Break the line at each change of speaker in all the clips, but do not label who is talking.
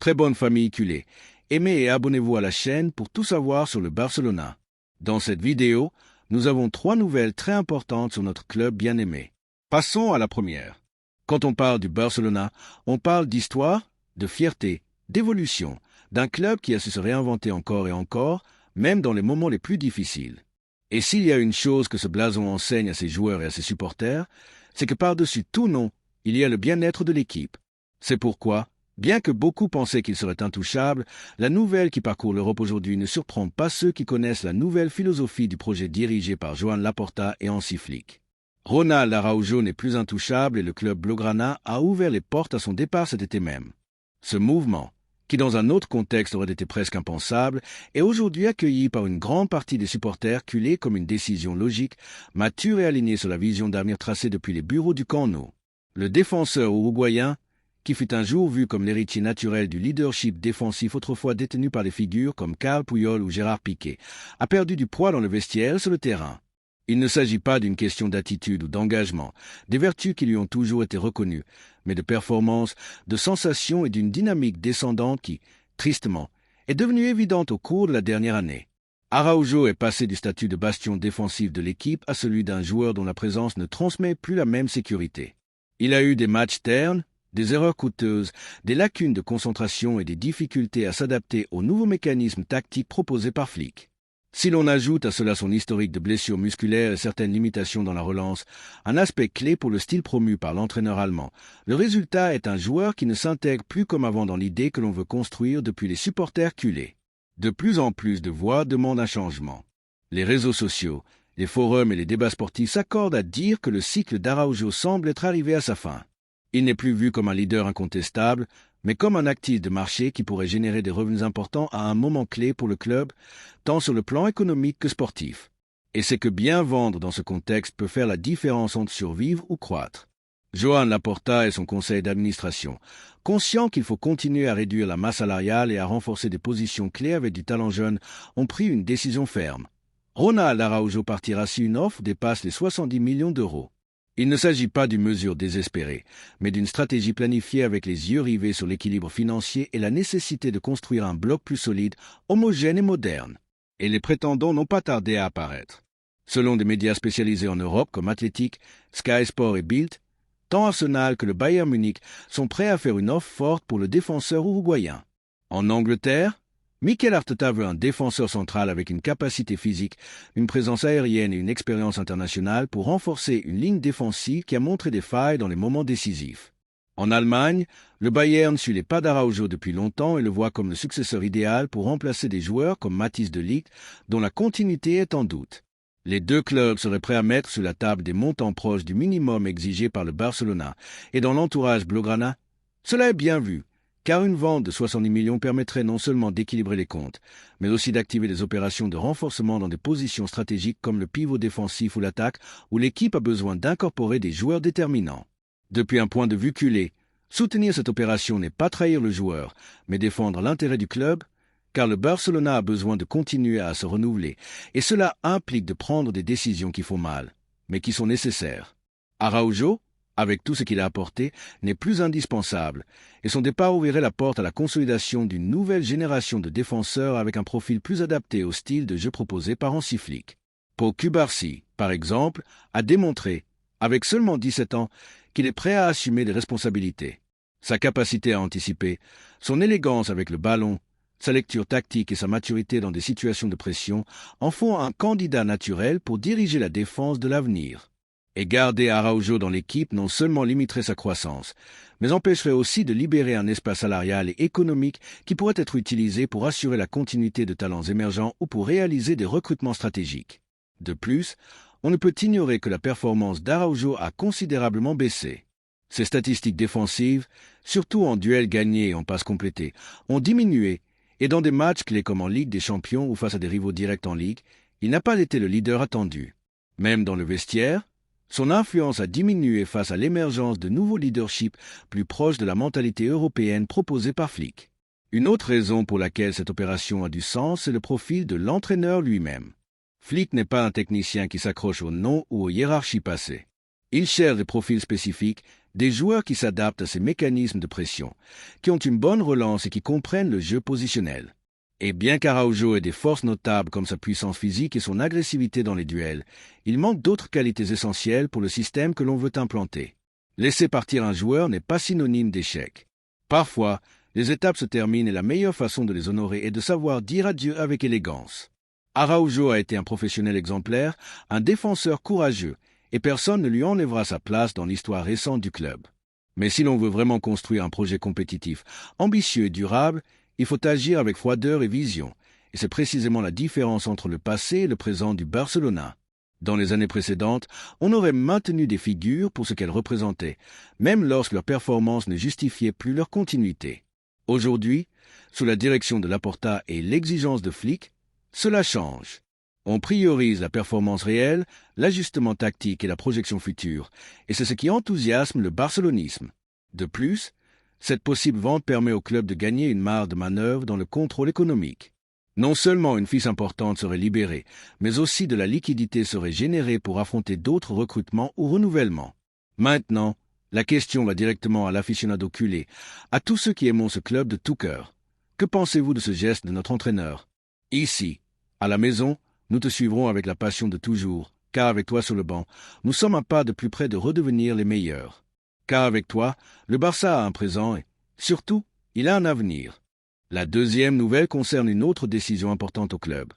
Très bonne famille culée. Aimez et abonnez-vous à la chaîne pour tout savoir sur le Barcelona. Dans cette vidéo, nous avons 3 nouvelles très importantes sur notre club bien-aimé. Passons à la première. Quand on parle du Barcelona, on parle d'histoire, de fierté, d'évolution, d'un club qui a su se réinventer encore et encore, même dans les moments les plus difficiles. Et s'il y a une chose que ce blason enseigne à ses joueurs et à ses supporters, c'est que par-dessus tout nom, il y a le bien-être de l'équipe. C'est pourquoi, bien que beaucoup pensaient qu'il serait intouchable, la nouvelle qui parcourt l'Europe aujourd'hui ne surprend pas ceux qui connaissent la nouvelle philosophie du projet dirigé par Joan Laporta et Hansi Flick. Ronald Araujo n'est plus intouchable et le club blaugrana a ouvert les portes à son départ cet été même. Ce mouvement, qui dans un autre contexte aurait été presque impensable, est aujourd'hui accueilli par une grande partie des supporters culés comme une décision logique, mature et alignée sur la vision d'avenir tracée depuis les bureaux du Camp Nou. Le défenseur uruguayen, qui fut un jour vu comme l'héritier naturel du leadership défensif autrefois détenu par des figures comme Carles Puyol ou Gérard Piqué, a perdu du poids dans le vestiaire et sur le terrain. Il ne s'agit pas d'une question d'attitude ou d'engagement, des vertus qui lui ont toujours été reconnues, mais de performance, de sensations et d'une dynamique descendante qui, tristement, est devenue évidente au cours de la dernière année. Araujo est passé du statut de bastion défensif de l'équipe à celui d'un joueur dont la présence ne transmet plus la même sécurité. Il a eu des matchs ternes, des erreurs coûteuses, des lacunes de concentration et des difficultés à s'adapter aux nouveaux mécanismes tactiques proposés par Flick. Si l'on ajoute à cela son historique de blessures musculaires et certaines limitations dans la relance, un aspect clé pour le style promu par l'entraîneur allemand, le résultat est un joueur qui ne s'intègre plus comme avant dans l'idée que l'on veut construire depuis les supporters culés. De plus en plus de voix demandent un changement. Les réseaux sociaux, les forums et les débats sportifs s'accordent à dire que le cycle d'Araujo semble être arrivé à sa fin. Il n'est plus vu comme un leader incontestable, mais comme un actif de marché qui pourrait générer des revenus importants à un moment clé pour le club, tant sur le plan économique que sportif. Et c'est que bien vendre dans ce contexte peut faire la différence entre survivre ou croître. Joan Laporta et son conseil d'administration, conscients qu'il faut continuer à réduire la masse salariale et à renforcer des positions clés avec du talent jeune, ont pris une décision ferme. Ronald Araujo partira si une offre dépasse les 70 millions d'euros. Il ne s'agit pas d'une mesure désespérée, mais d'une stratégie planifiée avec les yeux rivés sur l'équilibre financier et la nécessité de construire un bloc plus solide, homogène et moderne. Et les prétendants n'ont pas tardé à apparaître. Selon des médias spécialisés en Europe comme Athletic, Sky Sport et Bild, tant Arsenal que le Bayern Munich sont prêts à faire une offre forte pour le défenseur uruguayen. En Angleterre, Mikel Arteta veut un défenseur central avec une capacité physique, une présence aérienne et une expérience internationale pour renforcer une ligne défensive qui a montré des failles dans les moments décisifs. En Allemagne, le Bayern suit les pas d'Araujo depuis longtemps et le voit comme le successeur idéal pour remplacer des joueurs comme Matthijs de Ligt, dont la continuité est en doute. Les deux clubs seraient prêts à mettre sur la table des montants proches du minimum exigé par le Barcelona, et dans l'entourage blaugrana, cela est bien vu, car une vente de 70 millions permettrait non seulement d'équilibrer les comptes, mais aussi d'activer des opérations de renforcement dans des positions stratégiques comme le pivot défensif ou l'attaque, où l'équipe a besoin d'incorporer des joueurs déterminants. Depuis un point de vue culé, soutenir cette opération n'est pas trahir le joueur, mais défendre l'intérêt du club, car le Barcelona a besoin de continuer à se renouveler, et cela implique de prendre des décisions qui font mal, mais qui sont nécessaires. Araujo, avec tout ce qu'il a apporté, n'est plus indispensable, et son départ ouvrirait la porte à la consolidation d'une nouvelle génération de défenseurs avec un profil plus adapté au style de jeu proposé par Hansi Flick. Pau Cubarsí, par exemple, a démontré, avec seulement 17 ans, qu'il est prêt à assumer des responsabilités. Sa capacité à anticiper, son élégance avec le ballon, sa lecture tactique et sa maturité dans des situations de pression en font un candidat naturel pour diriger la défense de l'avenir. Et garder Araujo dans l'équipe non seulement limiterait sa croissance, mais empêcherait aussi de libérer un espace salarial et économique qui pourrait être utilisé pour assurer la continuité de talents émergents ou pour réaliser des recrutements stratégiques. De plus, on ne peut ignorer que la performance d'Araujo a considérablement baissé. Ses statistiques défensives, surtout en duels gagnés et en passes complétées, ont diminué, et dans des matchs clés comme en Ligue des Champions ou face à des rivaux directs en Ligue, il n'a pas été le leader attendu. Même dans le vestiaire, son influence a diminué face à l'émergence de nouveaux leaderships plus proches de la mentalité européenne proposée par Flick. Une autre raison pour laquelle cette opération a du sens, c'est le profil de l'entraîneur lui-même. Flick n'est pas un technicien qui s'accroche aux noms ou aux hiérarchies passées. Il cherche des profils spécifiques, Des joueurs qui s'adaptent à ces mécanismes de pression, qui ont une bonne relance et qui comprennent le jeu positionnel. Et bien qu'Araujo ait des forces notables comme sa puissance physique et son agressivité dans les duels, il manque d'autres qualités essentielles pour le système que l'on veut implanter. Laisser partir un joueur n'est pas synonyme d'échec. Parfois, les étapes se terminent et la meilleure façon de les honorer est de savoir dire adieu avec élégance. Araujo a été un professionnel exemplaire, un défenseur courageux, et personne ne lui enlèvera sa place dans l'histoire récente du club. Mais si l'on veut vraiment construire un projet compétitif, ambitieux et durable, il faut agir avec froideur et vision, et c'est précisément la différence entre le passé et le présent du Barcelona. Dans les années précédentes, on aurait maintenu des figures pour ce qu'elles représentaient, même lorsque leur performance ne justifiait plus leur continuité. Aujourd'hui, sous la direction de Laporta et l'exigence de Flick, cela change. On priorise la performance réelle, l'ajustement tactique et la projection future, et c'est ce qui enthousiasme le barcelonisme. De plus, cette possible vente permet au club de gagner une marge de manœuvre dans le contrôle économique. Non seulement une fiche importante serait libérée, mais aussi de la liquidité serait générée pour affronter d'autres recrutements ou renouvellements. Maintenant, la question va directement à l'aficionado culé, à tous ceux qui aiment ce club de tout cœur. Que pensez-vous de ce geste de notre entraîneur? Ici, à la maison, nous te suivrons avec la passion de toujours, car avec toi sur le banc, nous sommes un pas de plus près de redevenir les meilleurs. Car avec toi, le Barça a un présent et, surtout, il a un avenir. La deuxième nouvelle concerne une autre décision importante au club.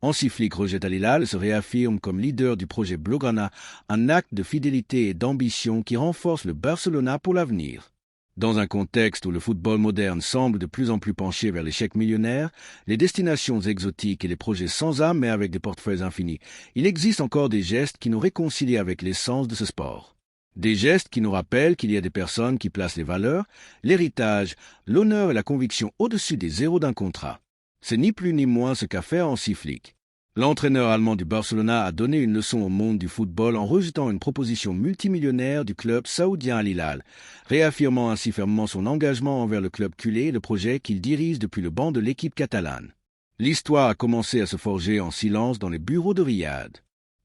Hansi Flick rejette Al Hilal et se réaffirme comme leader du projet Blaugrana, un acte de fidélité et d'ambition qui renforce le Barcelona pour l'avenir. Dans un contexte où le football moderne semble de plus en plus penché vers l'échec millionnaire, les destinations exotiques et les projets sans âme mais avec des portefeuilles infinis, il existe encore des gestes qui nous réconcilient avec l'essence de ce sport. Des gestes qui nous rappellent qu'il y a des personnes qui placent les valeurs, l'héritage, l'honneur et la conviction au-dessus des zéros d'un contrat. C'est ni plus ni moins ce qu'a fait Hansi Flick. L'entraîneur allemand du Barcelona a donné une leçon au monde du football en rejetant une proposition multimillionnaire du club saoudien Al Hilal, réaffirmant ainsi fermement son engagement envers le club culé et le projet qu'il dirige depuis le banc de l'équipe catalane. L'histoire a commencé à se forger en silence dans les bureaux de Riyad.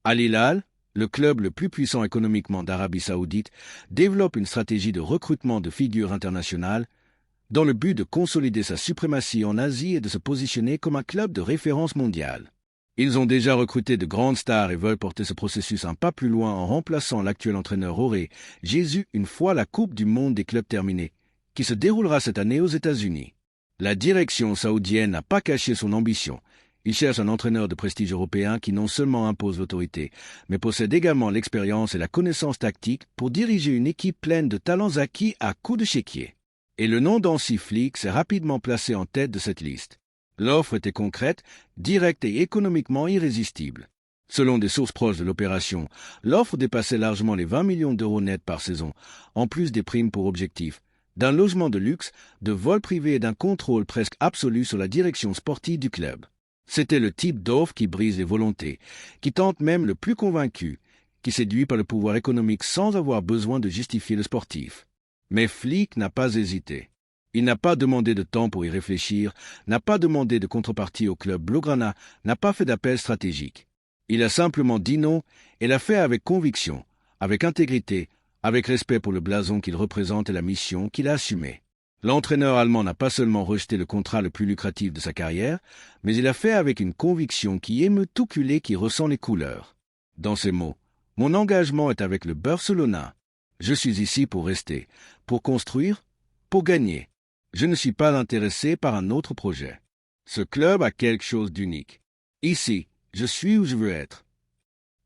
Al Hilal, le club le plus puissant économiquement d'Arabie saoudite, développe une stratégie de recrutement de figures internationales dans le but de consolider sa suprématie en Asie et de se positionner comme un club de référence mondiale. Ils ont déjà recruté de grandes stars et veulent porter ce processus un pas plus loin en remplaçant l'actuel entraîneur Jorge Jesus une fois la Coupe du Monde des clubs terminée, qui se déroulera cette année aux États-Unis. La direction saoudienne n'a pas caché son ambition. Il cherche un entraîneur de prestige européen qui non seulement impose l'autorité, mais possède également l'expérience et la connaissance tactique pour diriger une équipe pleine de talents acquis à coups de chéquier. Et le nom d'Hansi Flick s'est rapidement placé en tête de cette liste. L'offre était concrète, directe et économiquement irrésistible. Selon des sources proches de l'opération, l'offre dépassait largement les 20 millions d'euros nets par saison, en plus des primes pour objectifs, d'un logement de luxe, de vols privés et d'un contrôle presque absolu sur la direction sportive du club. C'était le type d'offre qui brise les volontés, qui tente même le plus convaincu, qui séduit par le pouvoir économique sans avoir besoin de justifier le sportif. Mais Flick n'a pas hésité. Il n'a pas demandé de temps pour y réfléchir, n'a pas demandé de contrepartie au club Blaugrana, n'a pas fait d'appel stratégique. Il a simplement dit non et l'a fait avec conviction, avec intégrité, avec respect pour le blason qu'il représente et la mission qu'il a assumée. L'entraîneur allemand n'a pas seulement rejeté le contrat le plus lucratif de sa carrière, mais il l'a fait avec une conviction qui émeut tout culé qui ressent les couleurs. Dans ces mots, « Mon engagement est avec le Barcelona. Je suis ici pour rester, pour construire, pour gagner. Je ne suis pas intéressé par un autre projet. Ce club a quelque chose d'unique. Ici, je suis où je veux être. »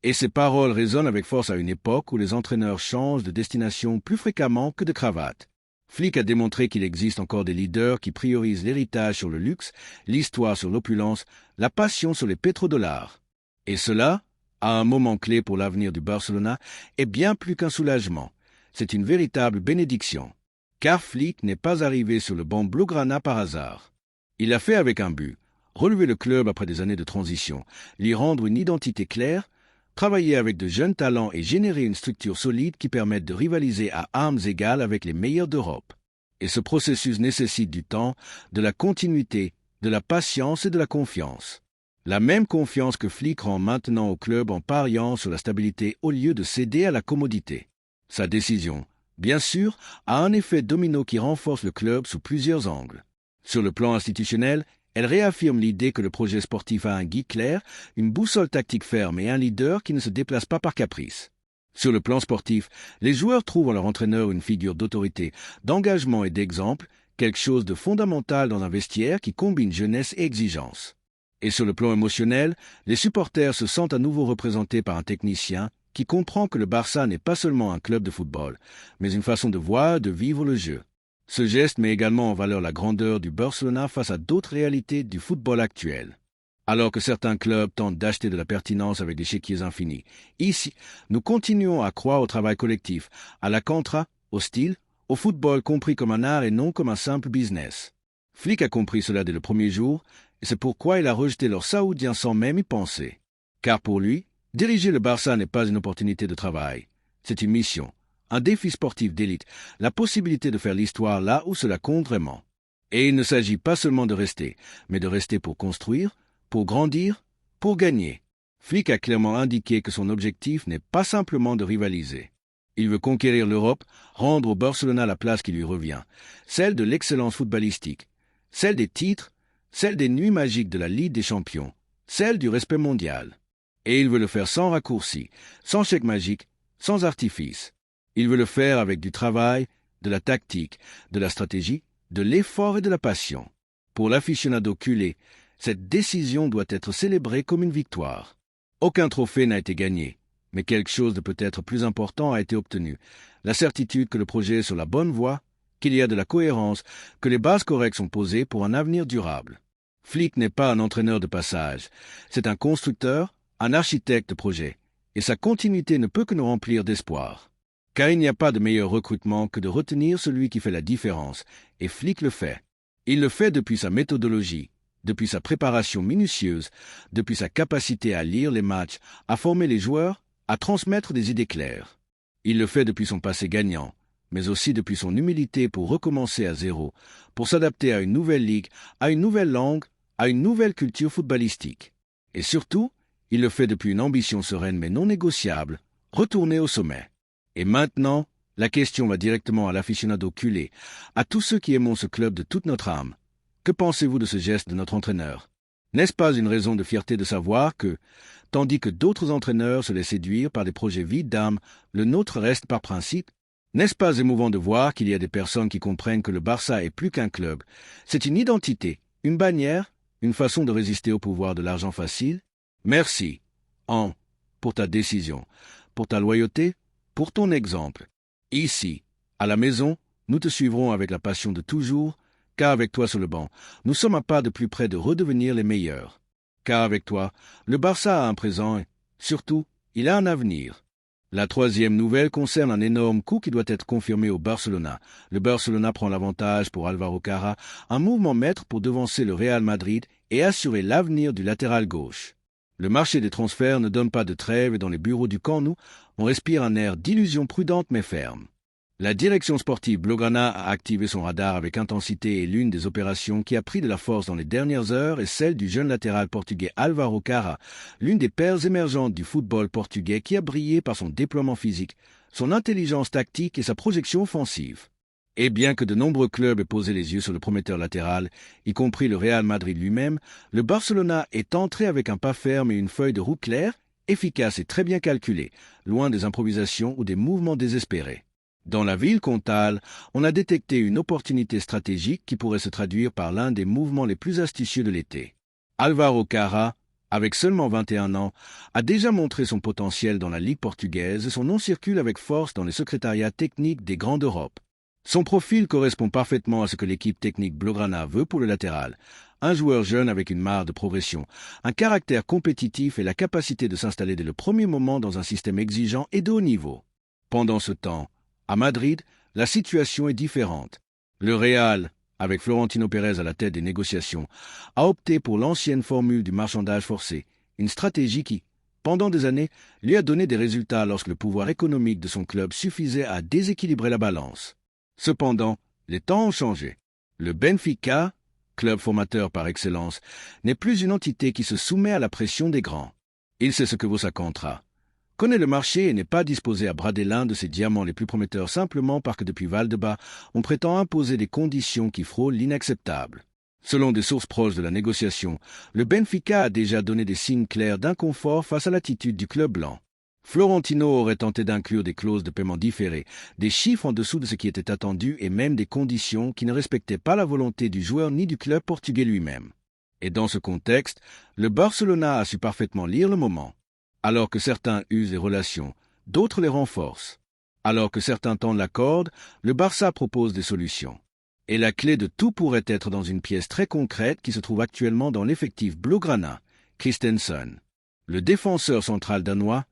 Et ces paroles résonnent avec force à une époque où les entraîneurs changent de destination plus fréquemment que de cravate. Flick a démontré qu'il existe encore des leaders qui priorisent l'héritage sur le luxe, l'histoire sur l'opulence, la passion sur les pétrodollars. Et cela, à un moment clé pour l'avenir du Barcelona, est bien plus qu'un soulagement. C'est une véritable bénédiction. Car Flick n'est pas arrivé sur le banc Blaugrana par hasard. Il l'a fait avec un but, relever le club après des années de transition, lui rendre une identité claire, travailler avec de jeunes talents et générer une structure solide qui permette de rivaliser à armes égales avec les meilleurs d'Europe. Et ce processus nécessite du temps, de la continuité, de la patience et de la confiance. La même confiance que Flick rend maintenant au club en pariant sur la stabilité au lieu de céder à la commodité. Sa décision, bien sûr, a un effet domino qui renforce le club sous plusieurs angles. Sur le plan institutionnel, elle réaffirme l'idée que le projet sportif a un guide clair, une boussole tactique ferme et un leader qui ne se déplace pas par caprice. Sur le plan sportif, les joueurs trouvent en leur entraîneur une figure d'autorité, d'engagement et d'exemple, quelque chose de fondamental dans un vestiaire qui combine jeunesse et exigence. Et sur le plan émotionnel, les supporters se sentent à nouveau représentés par un technicien qui comprend que le Barça n'est pas seulement un club de football, mais une façon de voir, de vivre le jeu. Ce geste met également en valeur la grandeur du Barcelona face à d'autres réalités du football actuel. Alors que certains clubs tentent d'acheter de la pertinence avec des chéquiers infinis, ici, nous continuons à croire au travail collectif, à la contra, au style, au football compris comme un art et non comme un simple business. Flick a compris cela dès le premier jour, et c'est pourquoi il a rejeté leur saoudien sans même y penser. Car pour lui, diriger le Barça n'est pas une opportunité de travail, c'est une mission, un défi sportif d'élite, la possibilité de faire l'histoire là où cela compte vraiment. Et il ne s'agit pas seulement de rester, mais de rester pour construire, pour grandir, pour gagner. Flick a clairement indiqué que son objectif n'est pas simplement de rivaliser. Il veut conquérir l'Europe, rendre au Barcelona la place qui lui revient, celle de l'excellence footballistique, celle des titres, celle des nuits magiques de la Ligue des Champions, celle du respect mondial. Et il veut le faire sans raccourci, sans chèque magique, sans artifice. Il veut le faire avec du travail, de la tactique, de la stratégie, de l'effort et de la passion. Pour l'aficionado culé, cette décision doit être célébrée comme une victoire. Aucun trophée n'a été gagné, mais quelque chose de peut-être plus important a été obtenu. La certitude que le projet est sur la bonne voie, qu'il y a de la cohérence, que les bases correctes sont posées pour un avenir durable. Flick n'est pas un entraîneur de passage, c'est un constructeur, un architecte de projet, et sa continuité ne peut que nous remplir d'espoir. Car il n'y a pas de meilleur recrutement que de retenir celui qui fait la différence, et Flick le fait. Il le fait depuis sa méthodologie, depuis sa préparation minutieuse, depuis sa capacité à lire les matchs, à former les joueurs, à transmettre des idées claires. Il le fait depuis son passé gagnant, mais aussi depuis son humilité pour recommencer à zéro, pour s'adapter à une nouvelle ligue, à une nouvelle langue, à une nouvelle culture footballistique. Et surtout, il le fait depuis une ambition sereine mais non négociable, retourner au sommet. Et maintenant, la question va directement à l'aficionado culé, à tous ceux qui aimons ce club de toute notre âme. Que pensez-vous de ce geste de notre entraîneur? N'est-ce pas une raison de fierté de savoir que, tandis que d'autres entraîneurs se laissent séduire par des projets vides d'âme, le nôtre reste par principe? N'est-ce pas émouvant de voir qu'il y a des personnes qui comprennent que le Barça est plus qu'un club? C'est une identité, une bannière, une façon de résister au pouvoir de l'argent facile? Merci, An, pour ta décision, pour ta loyauté, pour ton exemple. Ici, à la maison, nous te suivrons avec la passion de toujours, car avec toi sur le banc, nous sommes un pas de plus près de redevenir les meilleurs. Car avec toi, le Barça a un présent et, surtout, il a un avenir. La troisième nouvelle concerne un énorme coup qui doit être confirmé au Barcelona. Le Barcelona prend l'avantage pour Álvaro Carra, un mouvement maître pour devancer le Real Madrid et assurer l'avenir du latéral gauche. Le marché des transferts ne donne pas de trêve et dans les bureaux du Camp Nou, on respire un air d'illusion prudente mais ferme. La direction sportive Blaugrana a activé son radar avec intensité et l'une des opérations qui a pris de la force dans les dernières heures est celle du jeune latéral portugais Álvaro Carra, l'une des perles émergentes du football portugais qui a brillé par son déploiement physique, son intelligence tactique et sa projection offensive. Et bien que de nombreux clubs aient posé les yeux sur le prometteur latéral, y compris le Real Madrid lui-même, le Barcelona est entré avec un pas ferme et une feuille de route claire, efficace et très bien calculée, loin des improvisations ou des mouvements désespérés. Dans la ville comtale, on a détecté une opportunité stratégique qui pourrait se traduire par l'un des mouvements les plus astucieux de l'été. Álvaro Carra, avec seulement 21 ans, a déjà montré son potentiel dans la Ligue portugaise et son nom circule avec force dans les secrétariats techniques des grands d'Europe. Son profil correspond parfaitement à ce que l'équipe technique Blaugrana veut pour le latéral. Un joueur jeune avec une marge de progression, un caractère compétitif et la capacité de s'installer dès le premier moment dans un système exigeant et de haut niveau. Pendant ce temps, à Madrid, la situation est différente. Le Real, avec Florentino Pérez à la tête des négociations, a opté pour l'ancienne formule du marchandage forcé, une stratégie qui, pendant des années, lui a donné des résultats lorsque le pouvoir économique de son club suffisait à déséquilibrer la balance. Cependant, les temps ont changé. Le Benfica, club formateur par excellence, n'est plus une entité qui se soumet à la pression des grands. Il sait ce que vaut sa contra. connaît le marché et n'est pas disposé à brader l'un de ses diamants les plus prometteurs simplement parce que depuis Valdebebas, on prétend imposer des conditions qui frôlent l'inacceptable. Selon des sources proches de la négociation, le Benfica a déjà donné des signes clairs d'inconfort face à l'attitude du club blanc. Florentino aurait tenté d'inclure des clauses de paiement différées, des chiffres en dessous de ce qui était attendu et même des conditions qui ne respectaient pas la volonté du joueur ni du club portugais lui-même. Et dans ce contexte, le Barcelona a su parfaitement lire le moment. Alors que certains usent les relations, d'autres les renforcent. Alors que certains tendent la corde, le Barça propose des solutions. Et la clé de tout pourrait être dans une pièce très concrète qui se trouve actuellement dans l'effectif blaugrana, Christensen. Le défenseur central danois,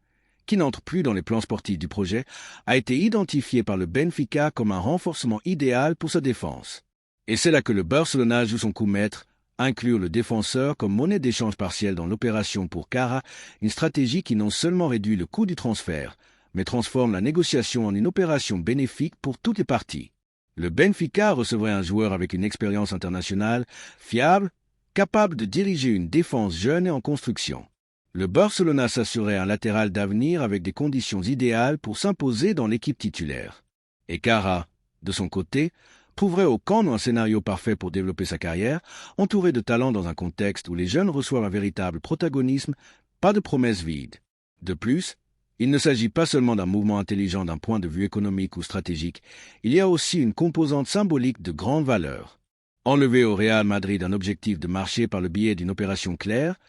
qui n'entre plus dans les plans sportifs du projet, a été identifié par le Benfica comme un renforcement idéal pour sa défense. Et c'est là que le Barcelona joue son coup maître, inclure le défenseur comme monnaie d'échange partielle dans l'opération pour Cara, une stratégie qui non seulement réduit le coût du transfert, mais transforme la négociation en une opération bénéfique pour toutes les parties. Le Benfica recevrait un joueur avec une expérience internationale, fiable, capable de diriger une défense jeune et en construction. Le Barcelona s'assurait un latéral d'avenir avec des conditions idéales pour s'imposer dans l'équipe titulaire. Et Cara, de son côté, trouverait au camp un scénario parfait pour développer sa carrière, entouré de talents dans un contexte où les jeunes reçoivent un véritable protagonisme, pas de promesses vides. De plus, il ne s'agit pas seulement d'un mouvement intelligent d'un point de vue économique ou stratégique, il y a aussi une composante symbolique de grande valeur. Enlever au Real Madrid un objectif de marché par le biais d'une opération claire,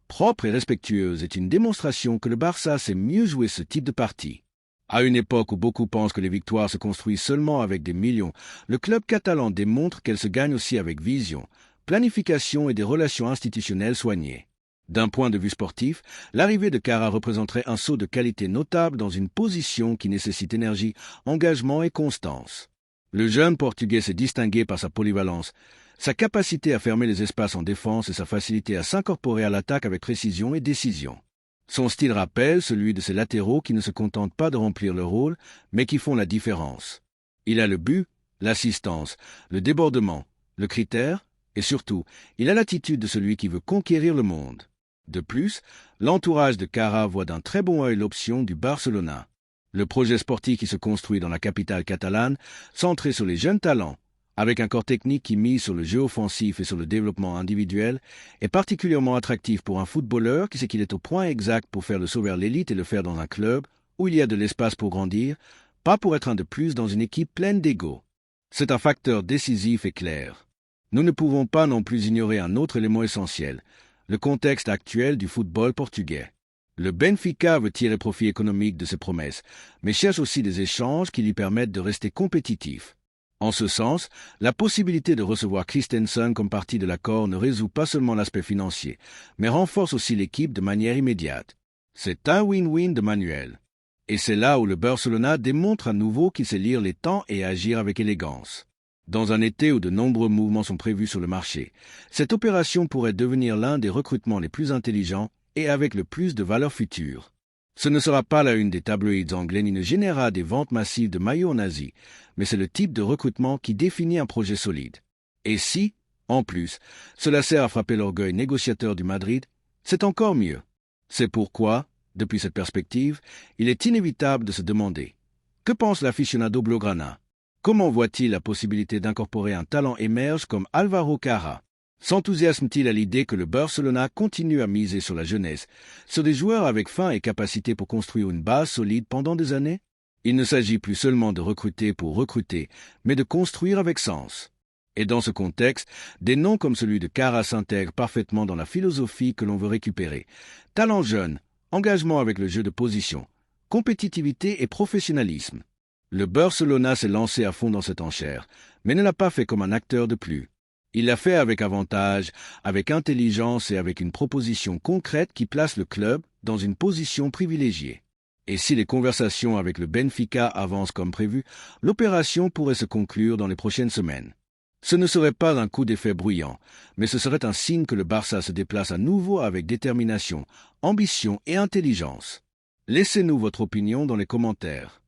propre et respectueuse est une démonstration que le Barça sait mieux jouer ce type de partie. À une époque où beaucoup pensent que les victoires se construisent seulement avec des millions, le club catalan démontre qu'elles se gagnent aussi avec vision, planification et des relations institutionnelles soignées. D'un point de vue sportif, l'arrivée de Cara représenterait un saut de qualité notable dans une position qui nécessite énergie, engagement et constance. Le jeune Portugais s'est distingué par sa polyvalence, sa capacité à fermer les espaces en défense et sa facilité à s'incorporer à l'attaque avec précision et décision. Son style rappelle celui de ses latéraux qui ne se contentent pas de remplir leur rôle, mais qui font la différence. Il a le but, l'assistance, le débordement, le critère, et surtout, il a l'attitude de celui qui veut conquérir le monde. De plus, l'entourage de Cara voit d'un très bon œil l'option du Barcelona. Le projet sportif qui se construit dans la capitale catalane, centré sur les jeunes talents, avec un corps technique qui mise sur le jeu offensif et sur le développement individuel, est particulièrement attractif pour un footballeur qui sait qu'il est au point exact pour faire le saut vers l'élite et le faire dans un club où il y a de l'espace pour grandir, pas pour être un de plus dans une équipe pleine d'ego. C'est un facteur décisif et clair. Nous ne pouvons pas non plus ignorer un autre élément essentiel, le contexte actuel du football portugais. Le Benfica veut tirer profit économique de ses promesses, mais cherche aussi des échanges qui lui permettent de rester compétitif. En ce sens, la possibilité de recevoir Christensen comme partie de l'accord ne résout pas seulement l'aspect financier, mais renforce aussi l'équipe de manière immédiate. C'est un win-win de manuel. Et c'est là où le Barcelona démontre à nouveau qu'il sait lire les temps et agir avec élégance. Dans un été où de nombreux mouvements sont prévus sur le marché, cette opération pourrait devenir l'un des recrutements les plus intelligents et avec le plus de valeur future. Ce ne sera pas la une des tabloïds anglais ni ne générera des ventes massives de maillots en Asie, mais c'est le type de recrutement qui définit un projet solide. Et si, en plus, cela sert à frapper l'orgueil négociateur du Madrid, c'est encore mieux. C'est pourquoi, depuis cette perspective, il est inévitable de se demander « Que pense l'aficionado blaugrana ? Comment voit-il la possibilité d'incorporer un talent émerge comme Álvaro Cara ? S'enthousiasme-t-il à l'idée que le Barcelona continue à miser sur la jeunesse, sur des joueurs avec faim et capacité pour construire une base solide pendant des années ? Il ne s'agit plus seulement de recruter pour recruter, mais de construire avec sens. Et dans ce contexte, des noms comme celui de Cara s'intègrent parfaitement dans la philosophie que l'on veut récupérer. Talent jeune, engagement avec le jeu de position, compétitivité et professionnalisme. Le Barcelona s'est lancé à fond dans cette enchère, mais ne l'a pas fait comme un acteur de plus. Il l'a fait avec avantage, avec intelligence et avec une proposition concrète qui place le club dans une position privilégiée. Et si les conversations avec le Benfica avancent comme prévu, l'opération pourrait se conclure dans les prochaines semaines. Ce ne serait pas un coup d'effet bruyant, mais ce serait un signe que le Barça se déplace à nouveau avec détermination, ambition et intelligence. Laissez-nous votre opinion dans les commentaires.